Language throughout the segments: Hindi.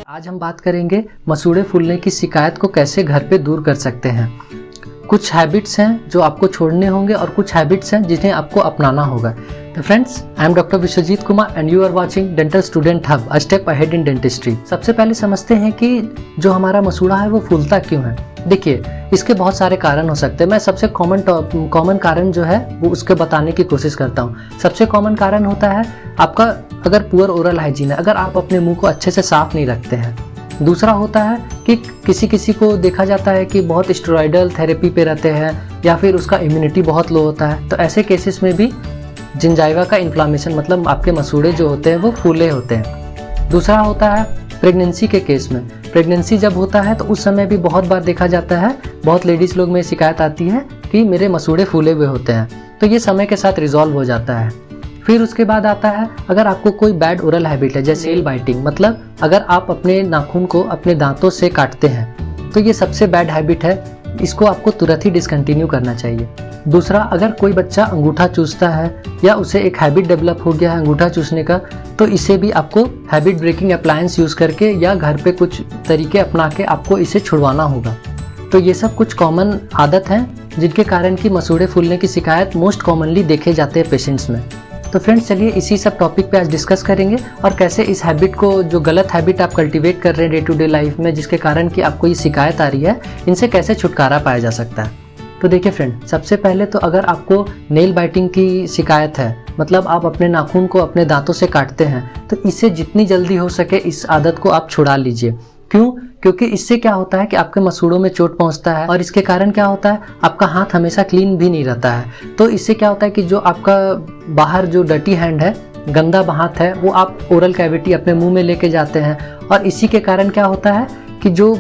आज हम बात करेंगे मसूड़े फूलने की शिकायत को कैसे घर पे दूर कर सकते हैं। कुछ हैबिट्स हैं जो आपको छोड़ने होंगे और कुछ हैबिट्स हैं जिन्हें आपको अपनाना होगा। तो friends, I am doctor Vishwajeet Kumar and you are watching dental student hub, a step ahead in dentistry. सबसे पहले समझते हैं कि जो हमारा मसूड़ा है वो फूलता क्यों है। देखिए, इसके बहुत सारे कारण हो सकते हैं। मैं सबसे कॉमन कारण जो है वो उसके बताने की कोशिश करता हूँ। सबसे कॉमन कारण होता है आपका अगर पुअर ओरल हाइजीन है, अगर आप अपने मुंह को अच्छे से साफ नहीं रखते हैं। दूसरा होता है कि किसी को देखा जाता है कि बहुत स्टेरॉइडल थेरेपी पे रहते हैं या फिर उसका इम्यूनिटी बहुत लो होता है, तो ऐसे केसेस में भी जिंजाइवा का इन्फ्लामेशन मतलब आपके मसूड़े जो होते हैं वो फूले होते हैं। दूसरा होता है प्रेगनेंसी के केस में। प्रेगनेंसी जब होता है तो उस समय भी बहुत बार देखा जाता है, बहुत लेडीज़ लोग में शिकायत आती है कि मेरे मसूड़े फूले हुए होते हैं, तो ये समय के साथ रिजॉल्व हो जाता है। फिर उसके बाद आता है अगर आपको कोई बैड ओरल हैबिट है, जैसे नेल बाइटिंग, मतलब अगर आप अपने नाखून को अपने दांतों से काटते हैं तो ये सबसे बैड हैबिट है, इसको आपको तुरंत ही डिसकंटिन्यू करना चाहिए। दूसरा, अगर कोई बच्चा अंगूठा चूसता है या उसे एक हैबिट डेवलप हो गया है अंगूठा चूसने का, तो इसे भी आपको हैबिट ब्रेकिंग अप्लायंस यूज़ करके या घर पे कुछ तरीके अपना के आपको इसे छुड़वाना होगा। तो ये सब कुछ कॉमन आदत हैं जिनके कारण कि मसूड़े फूलने की शिकायत मोस्ट कॉमनली देखे जाते हैं पेशेंट्स में। तो फ्रेंड्स, चलिए इसी सब टॉपिक पे आज डिस्कस करेंगे और कैसे इस हैबिट को, जो गलत हैबिट आप कल्टीवेट कर रहे हैं डे टू डे लाइफ में जिसके कारण कि आपको ये शिकायत आ रही है, इनसे कैसे छुटकारा पाया जा सकता है। तो देखिए फ्रेंड, सबसे पहले तो अगर आपको नेल बाइटिंग की शिकायत है, मतलब आप अपने नाखून को अपने दांतों से काटते हैं, तो इससे जितनी जल्दी हो सके इस आदत को आप छुड़ा लीजिए। क्यों? क्योंकि इससे क्या होता है कि आपके मसूड़ों में चोट पहुंचता है और इसके कारण क्या होता है, आपका हाथ हमेशा क्लीन भी नहीं रहता है। तो इससे क्या होता है कि जो आपका बाहर जो डर्टी हैंड है, गंदा हाथ है, वो आप ओरल कैविटी अपने मुंह में लेके जाते हैं और इसी के कारण क्या होता है कि जो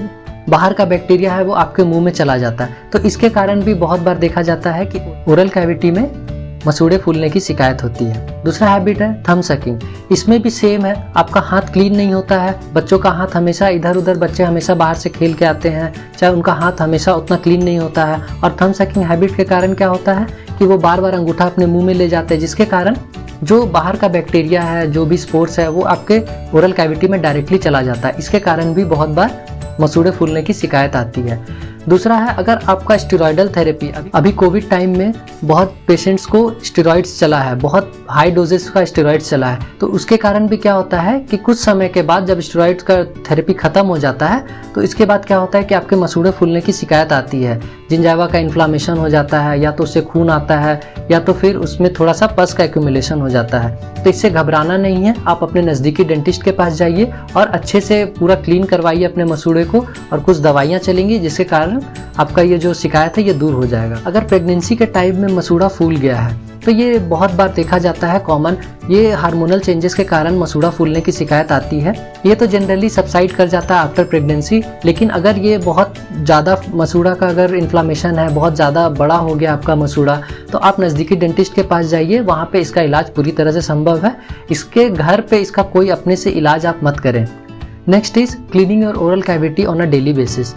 बाहर का बैक्टीरिया है वो आपके मुंह में चला जाता है। तो इसके कारण भी बहुत बार देखा जाता है कि ओरल कैविटी में मसूड़े फूलने की शिकायत होती है। दूसरा हैबिट है थंब सकिंग। इसमें भी सेम है, आपका हाथ क्लीन नहीं होता है, बच्चों का हाथ हमेशा इधर उधर, बच्चे हमेशा बाहर से खेल के आते हैं, चाहे उनका हाथ हमेशा उतना क्लीन नहीं होता है। और थंब सकिंग हैबिट के कारण क्या होता है कि वो बार बार अंगूठा अपने मुंह में ले जाते हैं, जिसके कारण जो बाहर का बैक्टीरिया है, जो भी स्पोर्स है, वो आपके ओरल कैविटी में डायरेक्टली चला जाता है। इसके कारण भी बहुत बार मसूड़े फूलने की शिकायत आती है। दूसरा है अगर आपका स्टेरॉइडल थेरेपी, अभी कोविड टाइम में बहुत पेशेंट्स को स्टेरॉइड्स चला है, बहुत हाई डोजेस का स्टेरॉइड्स चला है, तो उसके कारण भी क्या होता है कि कुछ समय के बाद जब स्टेरॉइड्स का थेरेपी खत्म हो जाता है तो इसके बाद क्या होता है कि आपके मसूड़े फूलने की शिकायत आती है। जिंजाइवा का इन्फ्लामेशन हो जाता है, या तो उससे खून आता है या तो फिर उसमें थोड़ा सा पस का एक्यूमुलेशन हो जाता है। तो इससे घबराना नहीं है, आप अपने नज़दीकी डेंटिस्ट के पास जाइए और अच्छे से पूरा क्लीन करवाइए अपने मसूड़े को और कुछ दवाइयाँ चलेंगी जिसके कारण आपका ये जो शिकायत है ये दूर हो जाएगा। अगर प्रेगनेंसी के टाइम में मसूड़ा फूल गया है तो ये बहुत बार देखा जाता है कॉमन, ये हार्मोनल चेंजेस के कारण मसूड़ा फूलने की शिकायत आती है। ये तो जनरली सबसाइड कर जाता है आफ्टर प्रेगनेंसी, लेकिन अगर ये बहुत ज़्यादा मसूड़ा का अगर इन्फ्लामेशन है, बहुत ज़्यादा बड़ा हो गया आपका मसूड़ा, तो आप नज़दीकी डेंटिस्ट के पास जाइए, वहाँ पे इसका इलाज पूरी तरह से संभव है। इसके घर पे इसका कोई अपने से इलाज आप मत करें। Next is cleaning your oral cavity on a daily basis.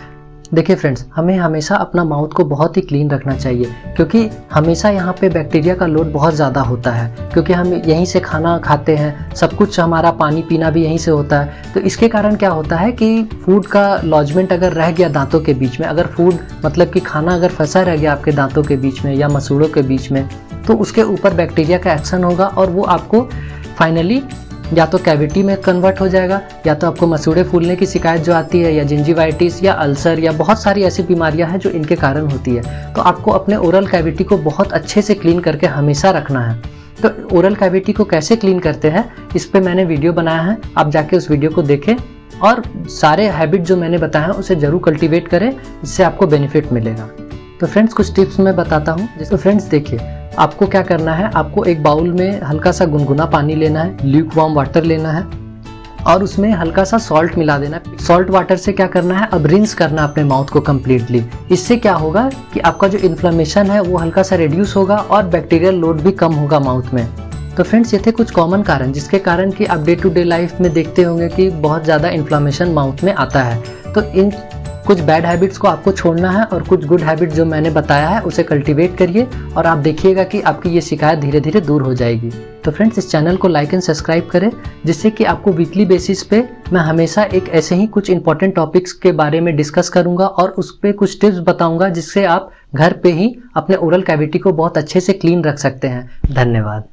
देखिए फ्रेंड्स, हमें हमेशा अपना माउथ को बहुत ही क्लीन रखना चाहिए, क्योंकि हमेशा यहाँ पे बैक्टीरिया का लोड बहुत ज़्यादा होता है, क्योंकि हम यहीं से खाना खाते हैं, सब कुछ हमारा पानी पीना भी यहीं से होता है। तो इसके कारण क्या होता है कि फूड का लॉजमेंट अगर रह गया दांतों के बीच में, अगर फूड मतलब कि खाना अगर फंसा रह गया आपके दांतों के बीच में या मसूड़ों के बीच में, तो उसके ऊपर बैक्टीरिया का एक्शन होगा और वो आपको फाइनली या तो कैविटी में कन्वर्ट हो जाएगा, या तो आपको मसूड़े फूलने की शिकायत जो आती है, या जिंजिवाइटिस या अल्सर या बहुत सारी ऐसी बीमारियां हैं जो इनके कारण होती है। तो आपको अपने ओरल कैविटी को बहुत अच्छे से क्लीन करके हमेशा रखना है। तो ओरल कैविटी को कैसे क्लीन करते हैं इस पे मैंने वीडियो बनाया है, आप जाके उस वीडियो को देखें और सारे हैबिट जो मैंने बताया है उसे जरूर कल्टिवेट करें, इससे आपको बेनिफिट मिलेगा। तो फ्रेंड्स, कुछ टिप्स मैं बताता हूँ। तो फ्रेंड्स देखिए, आपको क्या करना है, आपको एक बाउल में हल्का सा गुनगुना पानी लेना है, ल्यूक वार्म वाटर लेना है और उसमें हल्का सा सॉल्ट मिला देना है। सॉल्ट वाटर से क्या करना है, अब रिंस करना अपने माउथ को कम्प्लीटली। इससे क्या होगा कि आपका जो इन्फ्लेमेशन है वो हल्का सा रिड्यूस होगा और बैक्टीरियल लोड भी कम होगा माउथ में। तो फ्रेंड्स, ये थे कुछ कॉमन कारण जिसके कारण कि आप डे टू डे लाइफ में देखते होंगे कि बहुत ज़्यादा इन्फ्लेमेशन माउथ में आता है। तो इन कुछ बैड हैबिट्स को आपको छोड़ना है और कुछ गुड हैबिट जो मैंने बताया है उसे कल्टीवेट करिए और आप देखिएगा कि आपकी ये शिकायत धीरे धीरे दूर हो जाएगी। तो फ्रेंड्स, इस चैनल को लाइक एंड सब्सक्राइब करें, जिससे कि आपको वीकली बेसिस पे मैं हमेशा एक ऐसे ही कुछ इंपॉर्टेंट टॉपिक्स के बारे में डिस्कस करूंगा और उस पर कुछ टिप्स बताऊंगा जिससे आप घर पे ही अपने ओरल कैविटी को बहुत अच्छे से क्लीन रख सकते हैं। धन्यवाद।